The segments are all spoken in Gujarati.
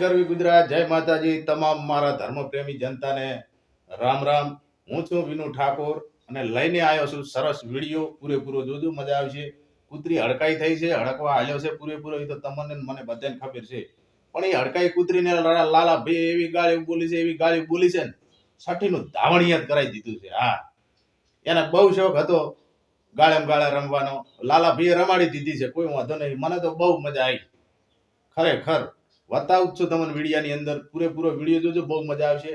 ગરવી ગુજરાત, જય માતાજી. તમામ મારા ધર્મપ્રેમી જનતાને રામ રામ. હું છું વિનુ ઠાકોર અને લઈને આવ્યો છું સરસ વિડીયો. પૂરેપૂરો જોજો, મજા આવશે. કૂતરી હડકાઈ થઈ છે, હડકવા હાલ્યો છે પૂરેપૂરો. એ તો તમને ને મને બધાને ખબર છે. પણ એ હડકાઈ કૂતરીને લાલા ભાઈ એવી ગાળી બોલી છે, એવી ગાળી બોલી છે ને છઠ્ઠીનું ધાવણિયાત કરાવી દીધું છે. હા, એને બહુ શોખ હતો ગાળેમ ગાળા રમવાનો. લાલા ભાઈએ રમાડી દીધી છે, કોઈ વાંધો નહીં. મને તો બહુ મજા આવી ખરેખર. બતાવું છું તમને વિડીયાની અંદર. પૂરેપૂરો વિડીયો જોજો, બહુ મજા આવશે.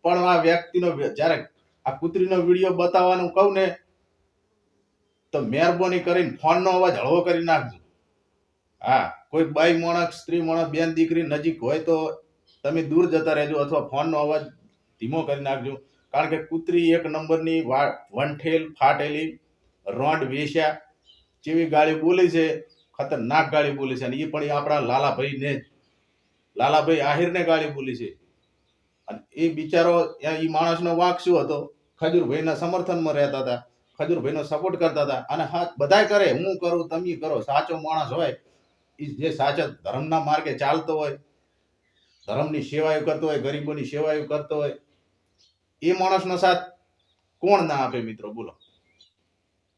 પણ આ વ્યક્તિનો જ્યારે આ કૂતરીનો વિડીયો બતાવવાનું કહું ને તો મહેરબાની કરીને ફોનનો અવાજ હળવો કરી નાખજો. હા, કોઈ બાઈ માણસ, સ્ત્રી માણસ, બેન દીકરી નજીક હોય તો તમે દૂર જતા રહેજો અથવા ફોનનો અવાજ ધીમો કરી નાખજો. કારણ કે કૂતરી એક નંબરની વંઠેલ ફાટેલી રોંડ વેશ્યા જેવી ગાળી બોલી છે, ખતરનાક ગાળી બોલી છે. અને એ પણ આપણા લાલાભાઈ આહિરને ગાળી બોલી છે. અને એ બિચારો એ માણસનો વાંક શું હતો? ખજૂરભાઈના સમર્થનમાં રહેતા હતા, ખજૂરભાઈનો સપોર્ટ કરતા હતા. અને હા, બધાય કરે, હું કરું તમે કરો. સાચો માણસ હોય એ જે સાચા ધર્મના માર્ગે ચાલતો હોય, ધર્મની સેવાઓ કરતો હોય, ગરીબોની સેવાઓ કરતો હોય, એ માણસનો સાથ કોણ ના આપે મિત્રો? બોલો.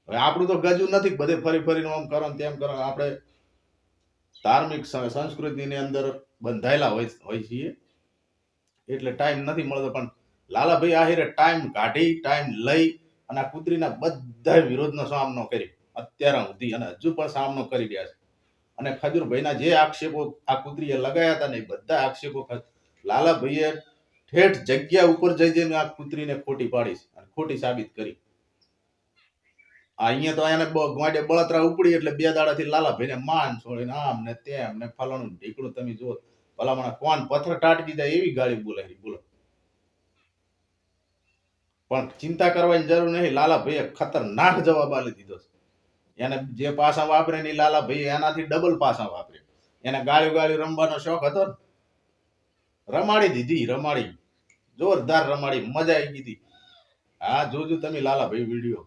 હવે આપણું તો ગજુ નથી બધે ફરી ફરીને આમ કરો તેમ કરો. આપણે ધાર્મિક સંસ્કૃતિની અંદર બંધાયેલા હોય છીએ એટલે ટાઈમ નથી મળતો. પણ લાલાભાઈ આહિરે ટાઈમ કાઢી, ટાઈમ લઈ અને આ કૂતરીના બધા વિરોધનો સામનો કરી અત્યાર સુધી, અને હજુ પણ સામનો કરી રહ્યા છે. અને ખજૂરભાઈના જે આક્ષેપો આ કૂતરીએ લગાયા હતા ને એ બધા આક્ષેપો લાલાભાઈએ ઠેઠ જગ્યા ઉપર જઈ જઈને આ કૂતરીને ખોટી પાડી છે અને ખોટી સાબિત કરી. અહીંયા તો એને ગોંડે બળતરા ઉપડી એટલે 2 દાડાથી લાલાભાઈને માન છોડીને આમ ને તેમ ને ફલાણું ઢીકણું. તમે જુઓ ભલામણા કોણ પથ્થર ટાટી દીધા એવી ગાળી બોલાવી. બોલો. પણ ચિંતા કરવાની જરૂર નહીં. લાલાભાઈએ ખતરનાક જવાબ આપી દીધો છે. એને જે પાસા વાપરે ને લાલાભાઈ એનાથી ડબલ પાસા વાપરે. એને ગાળી રમવાનો શોખ હતો ને, રમાડી દીધી. રમાડી, જોરદાર રમાડી, મજા આવી ગઈ. હા, જોજો તમે લાલાભાઈ વિડીયો.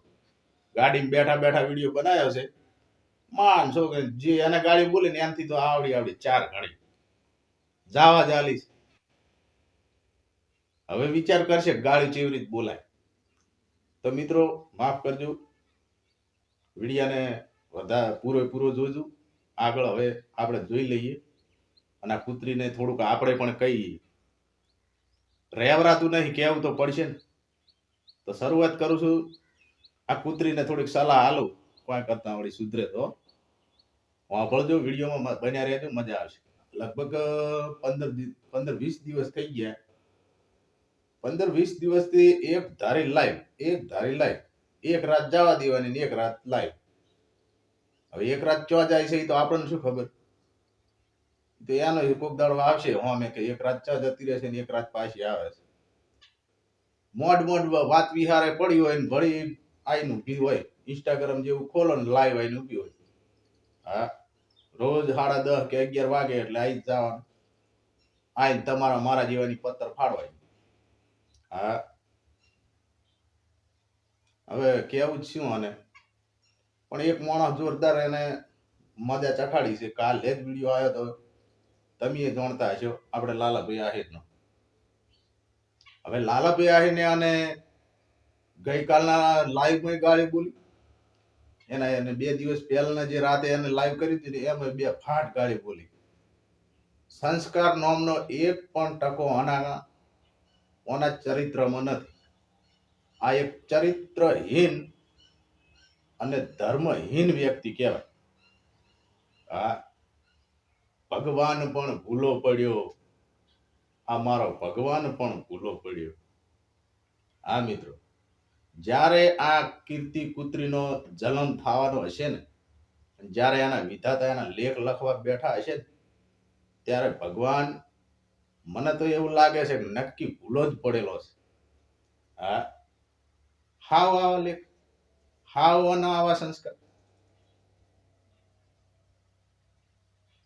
ગાડીમાં બેઠા બેઠા વિડીયો બનાવ્યો છે. માનસો કે જે એને ગાડી બોલી ને એનાથી તો આવડી 4 ઘડી જાવા જાલી. હવે વિચાર કરશે ગાડી કેવી રીતે બોલાય. તો મિત્રો માફ કરજો, વિડીયાને વધારે પૂરેપૂરો જોજો. આગળ હવે આપણે જોઈ લઈએ અને આ કૂતરીને થોડુંક આપણે પણ કહીએ. રેવરાતું નહીં, કહેવું તો પડશે ને. તો શરૂઆત કરું છું. આ કૂતરીને થોડીક સલાહ આલું, કોઈ કરતા વળી સુધરે તો વાપરજો. વિડીયોમાં બન્યા રહેજો, મજા આવશે. લગભગ 15-20 દિવસ થઈ ગયા. 15-20 દિવસથી એક ધારી લાઈવ, એક રાત જવા દેવાની ને એક રાત લાઈવ. હવે એક રાત ચો જાય છે એ તો આપણને શું ખબર? તો એનો કોક દાડો આવશે હોમે કે એક રાત ચા જતી રહેશે ને એક રાત પાછી આવે છે. મોડ વાત વિહારે પડી હોય ને ભળી આઈને ઊભી હોય. ઇન્સ્ટાગ્રામ જેવું ખોલો ને લાઈવ આઈને ઊભી હોય. હા, રોજ 10:30 કે 11 વાગે એટલે આઈ જ જવાનું. આઈને તમારા મારા જેવાની પત્તર ફાડવાય. હા, હવે કેવું જ શું. અને પણ એક માણસ જોરદાર એને મજા ચખાડી છે. કાલે જ વિડીયો આવ્યો તો, તમે જાણતા હશો, આપણે લાલાભાઈ આહિરનો. હવે લાલાભાઈ આહિરને અને ગઈકાલના લાઈવમાં ગાળી બોલી. એને 2 દિવસ પહેલા જે રાતે એને લાઈવ કરી હતી એમાં 2 ફાટ ગાળી બોલી. સંસ્કાર નામનો એક પણ ટકો ઓના ચરિત્રમાં નથી. આ એક ચરિત્રહીન અને ધર્મહીન વ્યક્તિ કહેવાય. આ ભગવાન પણ ભૂલો પડ્યો. આ મારો ભગવાન પણ ભૂલો પડ્યો. હા મિત્રો, જ્યારે આ કીર્તિ કૂતરીનો જન્મ થવાનો હશે ને, જ્યારે એના વિધાતા એના લેખ લખવા બેઠા હશે ને, ત્યારે ભગવાન, મને તો એવું લાગે છે કે નક્કી ભૂલો જ પડેલો છે. હા, હાવ આવા લેખ, હાવ આવા સંસ્કાર.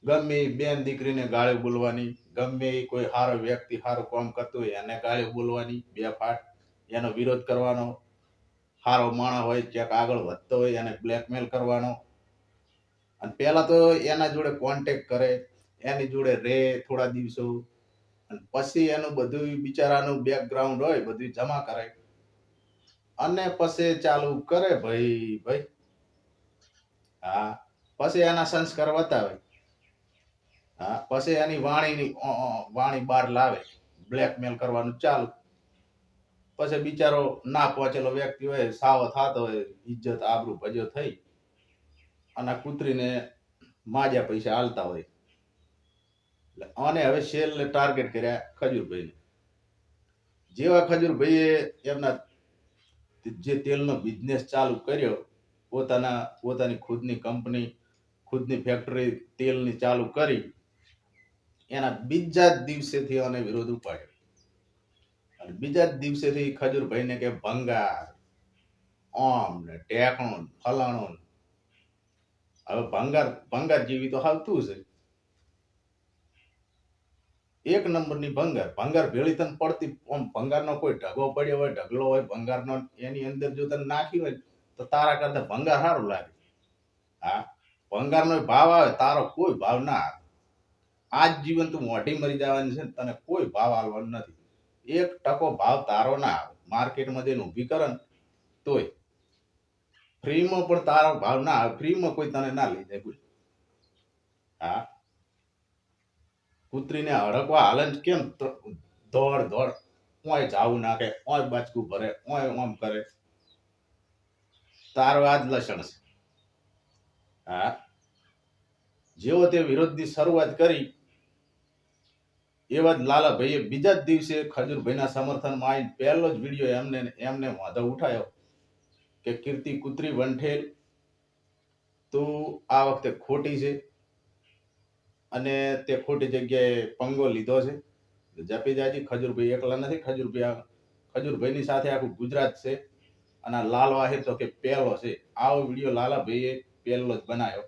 ગમે બેન દીકરીને ગાળી બોલવાની, ગમે કોઈ સારો વ્યક્તિ સારું કામ કરતું હોય એને ગાળી બોલવાની 2 ફાટ, એનો વિરોધ કરવાનો. સારો માણસ હોય, ક્યાંક આગળ વધતો હોય એને બ્લેકમેલ કરવાનો. અને પહેલા તો એના જોડે કોન્ટેક્ટ કરે, એની જોડે રે થોડા દિવસો, અને પછી એનું બધું બિચારાનું બેકગ્રાઉન્ડ હોય બધું જમા કરે, અને પછી ચાલુ કરે ભાઈ ભાઈ. હા, પછી એના સંસ્કાર બતાવે. હા, પછી એની વાણી બહાર લાવે, બ્લેકમેલ કરવાનું ચાલુ. પછી બિચારો ના પહોંચેલો વ્યક્તિ હોય, સાવો થતો હોય, ઇજ્જત આબરૂ ભજો થઈ, અને કૂતરીને માજ્યા પૈસા હાલતા હોય. અને હવે છેલ્લે ટાર્ગેટ કર્યા ખજૂરભાઈ. જેવા ખજૂરભાઈએ એમના જે તેલનો બિઝનેસ ચાલુ કર્યો, પોતાની ખુદની કંપની, ખુદની ફેક્ટરી તેલની ચાલુ કરી, એના બીજા જ દિવસેથી આને વિરોધ ઉપાડ્યો. અને બીજા જ દિવસેથી ખજૂરભાઈને કે ભંગાર, ઓમ ને ટેકણું ફલાણું. હવે ભંગાર જેવી તો હાલતું છે, એક નંબરની ભંગાર ભેળી તને પડતી. ભંગારનો કોઈ ઢગો પડ્યો હોય, ઢગલો હોય ભંગારનો, એની અંદર જો તને નાખી હોય તો તારા કરતા ભંગાર સારું લાગે. હા, ભંગારનો ભાવ આવે, તારો કોઈ ભાવ ના આવે. આજ જીવન તું મોઢી મરી જવાની છે, તને કોઈ ભાવ આવવાનો નથી. 1% ભાવ તારો ના આવે. માર્કેટમાં જઈને ઊભી કરે ને તોય ફ્રીમાં પણ તારો ભાવ ના આવે. ફ્રીમાં કોઈ તને ના લઈ જાય. હા, કૂતરીને હડકવા હાલે કેમ દોડ ઓય જાવું નાખે, ઓય બાચકું ભરે, ઓય ઓમ કરે. તારો આ જ લક્ષણ છે. હા, જેવો તે વિરોધની શરૂઆત કરી, એવા જ લાલાભાઈએ બીજા જ દિવસે ખજૂરભાઈના સમર્થનમાં આવીને પહેલો જ વિડીયો એમને વાંધો ઉઠાયો કે કીર્તિ કૂતરી વંઠેલ, તું આ વખતે ખોટી છે, અને તે ખોટી જગ્યાએ પંગો લીધો છે. જપી જાજી, ખજૂરભાઈ એકલા નથી. ખજૂરભાઈની સાથે આખું ગુજરાત છે. અને લાલો આહિર તો કે પહેલો છે. આવો વિડીયો લાલાભાઈએ પહેલો જ બનાવ્યો.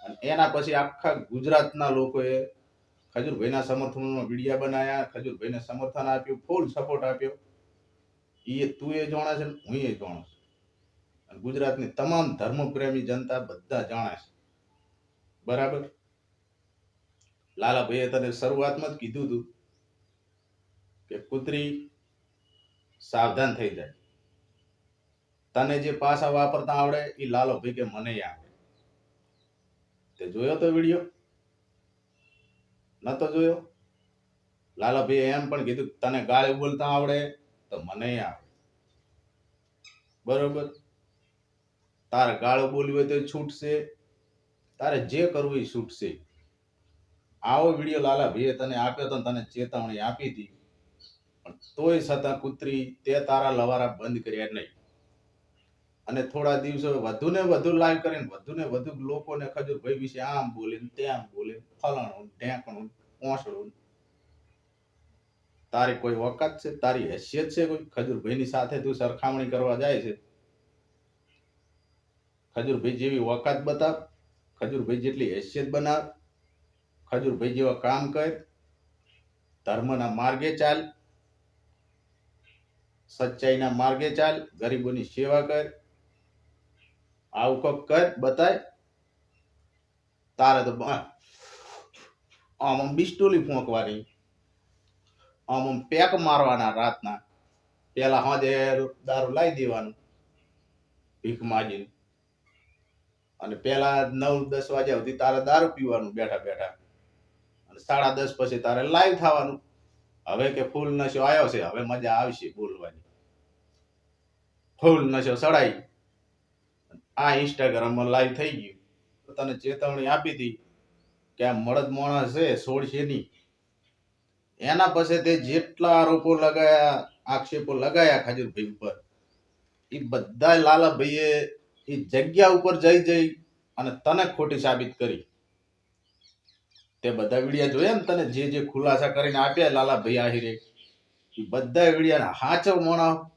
અને એના પછી આખા ગુજરાતના લોકોએ ખજૂરભાઈના સમર્થનમાં વિડીયા બનાવ્યા, ખજૂરભાઈને સમર્થન આપ્યું, ફૂલ સપોર્ટ આપ્યો. તું એ જાણે છે, હું એ જાણું છું. અને ગુજરાતની તમામ ધર્મપ્રેમી જનતા બધા જાણે છે. બરાબર. લાલાભાઈએ તને શરૂઆતમાં જ કીધું હતું કે કૂતરી સાવધાન થઈ જાય. તને જે પાસા વાપરતા આવડે એ લાલાભાઈ કે મને આવડે. તે જોયો તો વિડીયો? નતો જોયો? લાલાભાઈએ એમ પણ કીધું તને ગાળી બોલતા આવડે તો મને આવડે. બરોબર. તારે ગાળો બોલવી હોય તો છૂટશે, તારે જે કરવું એ છૂટશે. આવો વિડીયો લાલાભાઈએ તને આપ્યો તો, તને ચેતવણી આપી હતી, પણ તોય છતાં કૂતરી તે તારા લવારા બંધ કર્યા નહીં. અને થોડા દિવસો વધુ ને વધુ લાઈવ કરીને વધુ ને વધુ લોકોને ખજૂરભાઈ વિશે આમ બોલે તેમ બોલે, ફલાણું ઢેકણું પોસડું. તારી કોઈ વકાત છે? તારી હેસિયત છે કોઈ? ખજૂરભાઈની સાથે તું સરખામણી કરવા જાય છે. ખજૂરભાઈ જેવી વકાત બતાવ, ખજૂરભાઈ જેટલી હેસિયત બનાવ, ખજૂરભાઈ જેવા કામ કર, ધર્મના માર્ગે ચાલ, સચ્ચાઈના માર્ગે ચાલ, ગરીબોની સેવા કર. આવું કોક કર, બતાય. તારે તો આમ બિસ્ટોલી ફોંકવાની, આમ પેક મારવાના રાતના. પેલા હોજે દારૂ લાવી દેવાનું ભીખ માગીને, અને પેલા 9-10 વાગ્યા સુધી તારે દારૂ પીવાનું બેઠા બેઠા, અને 10:30 પછી તારે લાઈવ થવાનું. હવે કે ફૂલ નશો આવ્યો છે, હવે મજા આવશે બોલવાની. ફૂલ નશો સડાઈ આ ઇન્સ્ટાગ્રામમાં લાઈવ થઈ ગયું. તો તને ચેતવણી આપી હતી કે આ મળદ માણસ છે, છોડશે નહીં. એના પછી તે જેટલા આરોપો લગાયા, આક્ષેપો લગાયા ખજૂરભાઈ ઉપર, એ બધા લાલાભાઈએ એ જગ્યા ઉપર જઈ અને તને ખોટી સાબિત કરી. તે બધા વિડીયા જોયા ને તને, જે ખુલાસા કરીને આપ્યા લાલાભાઈ આહિરે, એ બધા વિડીયા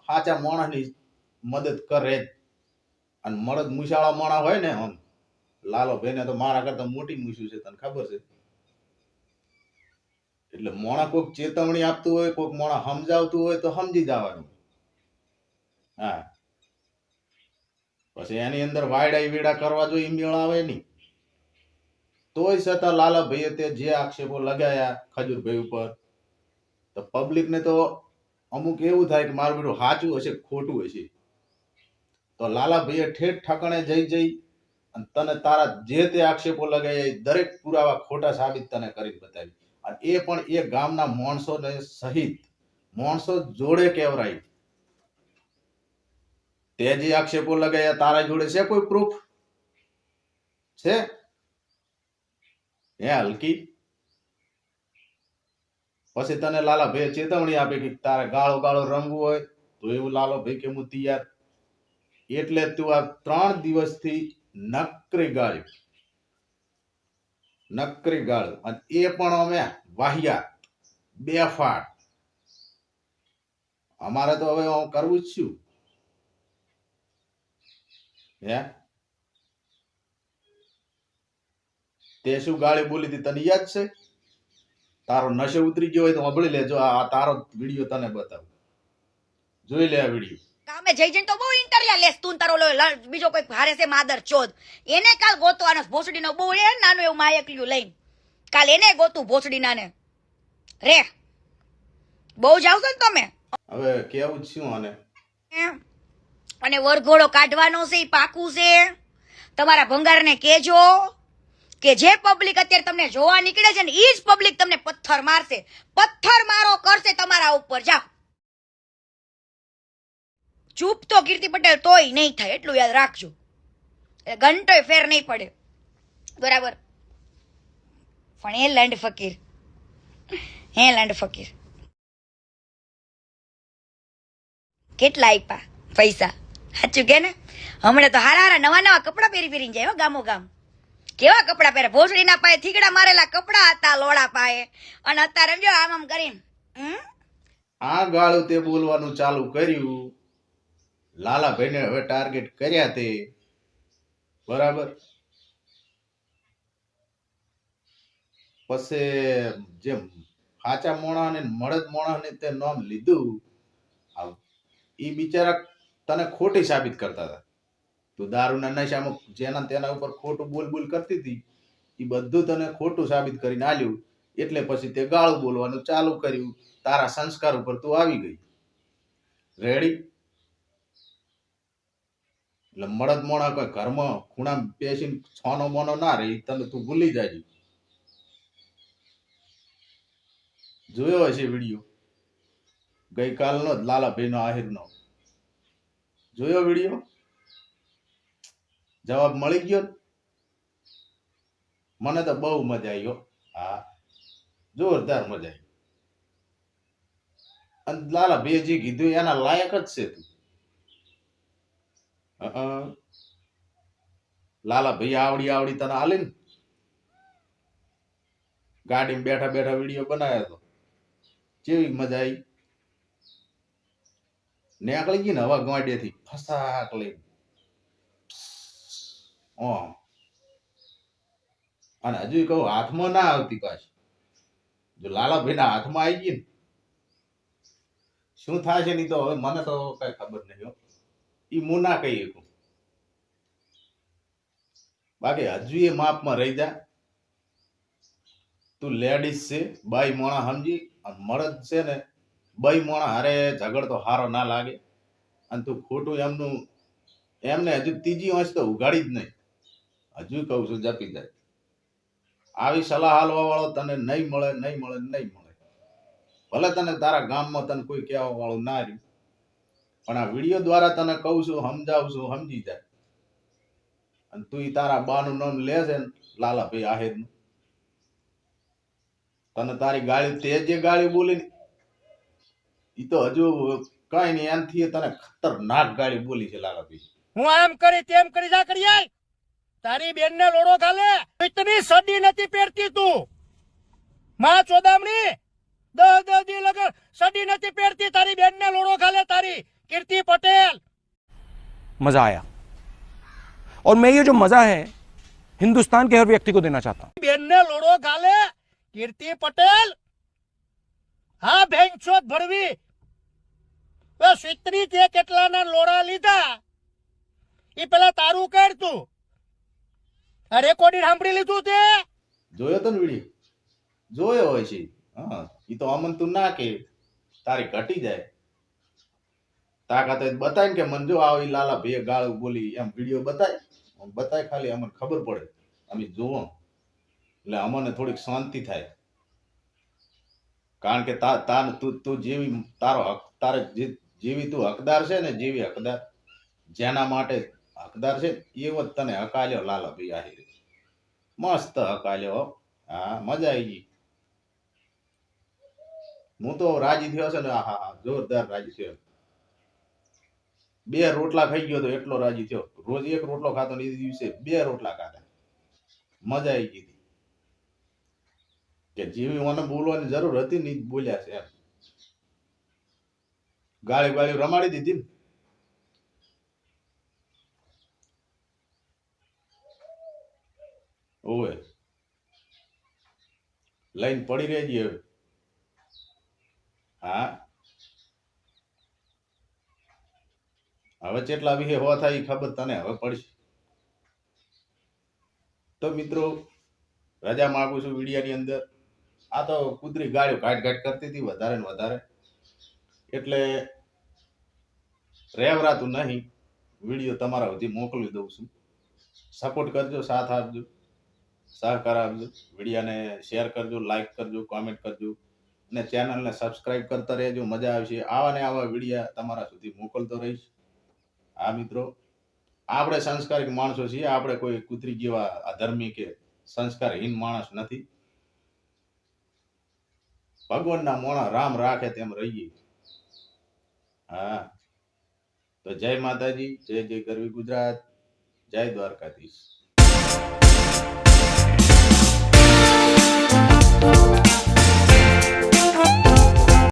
સાચા માણસની મદદ કરે. અને મળદ મુશાળા માણા હોય ને, આમ લાલાભાઈને તો મારા કરતા મોટી મૂછ્યું છે, તને ખબર છે. એટલે મોણા કોઈક ચેતવણી આપતું હોય, કોઈક મોણા સમજાવતું હોય તો સમજી જવાનું. હા, પછી એની અંદર વાયડા વીડા કરવા જોઈએ, મેળ આવે નહીં. તોય છતાં લાલાભાઈએ તે જે આક્ષેપો લગાયા ખજૂરભાઈ ઉપર, તો પબ્લિક ને તો અમુક એવું થાય કે મારું બેટું સાચું હશે ખોટું હશે, તો લાલાભાઈએ ઠેઠ ઠાકણે જઈ અને તને તારા જે તે આક્ષેપો લગાયા એ દરેક પુરાવા ખોટા સાબિત તને કરી બતાવી, અને એ પણ એ ગામના માણસોને સહિત માણસો જોડે કેવરાય. તે જે આક્ષેપો લગાયા તારા જોડે છે કોઈ પ્રૂફ છે? હે હલકી? પછી તને લાલાભાઈ ચેતવણી આપે કે તારે ગાળો ગાળો રમવું હોય તો એવું લાલાભાઈ કે હું તૈયાર. એટલે તું આ 3 દિવસથી નકરી ગાળ્યું, અને એ પણ અમે વાહિયાત બેફાટ. અમારે તો હવે કરવું જ શું? હે તે શું ગાળી બોલી હતી તને યાદ છે? તારો નશો ઉતરી ગયો હોય તો સાંભળી લેજો, આ તારો વિડીયો તને બતાવું, જોઈ લે આ વિડીયો. કામે જઈ જઈને તો બહુ ઇન્ટરવ્યુ લેસ તું તારો બીજો કોઈ ભારે છે માદર ચોદ, એને કાલ ગોતવાનો ભોસડીનો બહુ એ નાનું એવું માયકલ્યું લઈને કાલ એને ગોતું ભોસડીના ને રે. બહુ જાવ છો ને તમે. હવે કેવું જ શું આને? અને વરઘોડો કાઢવાનો છે ઈ પાકું છે. તમારા ભંગારને કહેજો કે જે પબ્લિક અત્યારે તમને જોવા નીકળે છે ને ઈ જ પબ્લિક તમને પથ્થર મારશે, પથ્થર મારો કરશે તમારા ઉપર. જાઓ ચૂપ તો કીર્તિ પટેલ તોય નહીં થાય, એટલું યાદ રાખજો. ઘંટોય ફેર નહીં પડે, બરાબર? પણ એ લંડ ફકીર, કેટલા આપ્યા પૈસા? સાચું કે ને? હમણાં તો હારા નવા કપડા પહેરીને જાય હો ગામો ગામ. કેવા કપડા પહેરે? ભોસડીના પાયે થીગડા મારેલા કપડા હતા લોડા પાયે, અને અત્યારે જો આમ કરીને આ ગાળું તે બોલવાનું ચાલુ કર્યું. લાલાભાઈને હવે ટાર્ગેટ કર્યા તે, બરાબર? પછી જેમ સાચા મોણાને મળદ મોણાને તે નામ લીધું, ઈ બિચારા તને ખોટી સાબિત કરતા હતા. તું દારૂના નશામાં જેના તેના ઉપર ખોટું બોલ કરતી હતી, એ બધું તને ખોટું સાબિત કરીને આલ્યું. એટલે પછી તે ગાળું બોલવાનું ચાલુ કર્યું. તારા સંસ્કાર ઉપર તું આવી ગઈ. રેડી? એટલે મળદ મોણા કોઈ ઘરમાં ખૂણા બેસીને છોનો મોનો ના રહી, તને તું ભૂલી જાય. જોયો હશે વિડીયો ગઈકાલનો જ, લાલાભાઈનો આહિરનો જોયો વિડીયો? જવાબ મળી ગયો? મને તો બહુ મજા આવી. હા, જોરદાર મજા આવી. અને લાલાભાઈએ જે કીધું એના લાયક જ છે તું. લાલાભાઈ આવડી તને આલી ને ગાડીમાં બેઠા બેઠા વિડીયો બનાવ્યો હતો, કેવી મજા આવી. નીકળી ગઈ ને હવા ગોંડેથી ફસાક લઈ. અને હજુ કહું હાથમાં ના આવતી પાછી. જો લાલાભાઈ ના હાથમાં આવી ગઈ ને શું થાય છે નહીં તો હવે મને તો કઈ ખબર નહીં. ઈ હું ના કહી શકું. બાકી હજુ એ માપમાં રહી જા. તું લેડીઝ છે, બાઈ મોણા સમજી, અને મળદ છે ને બાઈ મોણા હારે ઝઘડતો હારો ના લાગે. અને તું ખોટું એમને હજુ ત્રીજી અંશ તો ઉગાડી જ નહીં. હજુ કહું છું જપી જાય. આવી સલાહ હાલવા વાળો તને નહીં મળે. ભલે તને તારા ગામમાં તને કોઈ કહેવા વાળું ના રહ્યું, પણ આ વિડીયો દ્વારા તને કહું છું, સમજાવું છું, સમજી જાય. અને તું તારા બાનું નામ લે છે ને લાલાભાઈ આહિરનું, તને તારી ગાળી તે જે ગાળી બોલી ઈ તો હજુ કઈ નહીં. એનથી તને ખતરનાક ગાળી બોલી છે લાલાભાઈ. હું આમ કરી તેમ કરી જા કરી તારી બેન ને લોડો ગાલે. ઇતની સડી નથી પહેરતી તું માં ચોદામણી. 10 દી લગન સડી નથી પહેરતી. તારી બેન ને લોડો ગાલે તારી कीर्ति पटेल. मजा आया और मैं ये जो मजा है हिंदुस्तान के हर व्यक्ति को देना चाहता हूं. बेन ने लोड़ो गाले कीर्ति पटेल. हाँ भेंचोद भरवी સ્વીત્રી તે કેટલાના લોડા લીધા એ પેલા તારું કર તું. આ રેકોર્ડિંગ સાંભળી લીધું તે? જોયો તો ને વિડીયો? જોયો હોય છે. હા, ઈ તો અમન તું ના કે તારી ઘટી જાય તાકાત હોય તો બતાય ને કે મન જો આવી લાલા ભાઈ ગાળું બોલી એમ વિડીયો બતાય ખાલી અમને ખબર પડે અમે જોવો એટલે અમને થોડીક શાંતિ થાય. કારણ કે તું જેવી તારો હક તારે જેવી તું હકદાર છે ને જેવી હકદાર જેના માટે હકદાર છે એવો જ તને હકાલ્યો લાલા ભાઈ આહિર મસ્ત હકાલ્યો. હા, મજા આવી ગઈ. હું તો રાજી થયો છે ને. હા, જોરદાર રાજી થયો. 2 રોટલા ખાઈ ગયો તો એટલો રાજી થયો. રોજ 1 રોટલો ખાતો ને એ દિવસે 2 રોટલા ખાધા. મજા આવી ગઈ કે જેવી મને બોલવાની જરૂર હતી ને બોલ્યા છે એમ. ગાળી રમાડી દીધી ને. ઓવે લઈને પડી રહેજી હવે. હા, હવે કેટલા વિશે હો થાય ખબર તને હવે પડશે. તો મિત્રો રજા માંગુ છું વિડિયાની અંદર. આ તો કૂતરી ગાળ્યો ઘાટ કરતી હતી વધારે ને વધારે એટલે રેવરાતું નહીં. વિડીયો તમારા સુધી મોકલી દઉં છું. સપોર્ટ કરજો, સાથ આપજો, સહકાર આપજો. વિડીયાને શેર કરજો, લાઈક કરજો, કોમેન્ટ કરજો અને ચેનલને સબસ્ક્રાઇબ કરતા રહેજો. મજા આવશે. આવા ને આવા વિડીયા તમારા સુધી મોકલતો રહીશ. હા મિત્રો, આપણે સંસ્કારિક માણસો છીએ. આપણે કોઈ કૂતરી જેવા અધર્મી કે સંસ્કારહીન માણસ નથી. ભગવાનના મોણા રામ રાખે તેમ રહીએ. હા, તો જય માતાજી, જય ગરવી ગુજરાત, જય દ્વારકાધીશ.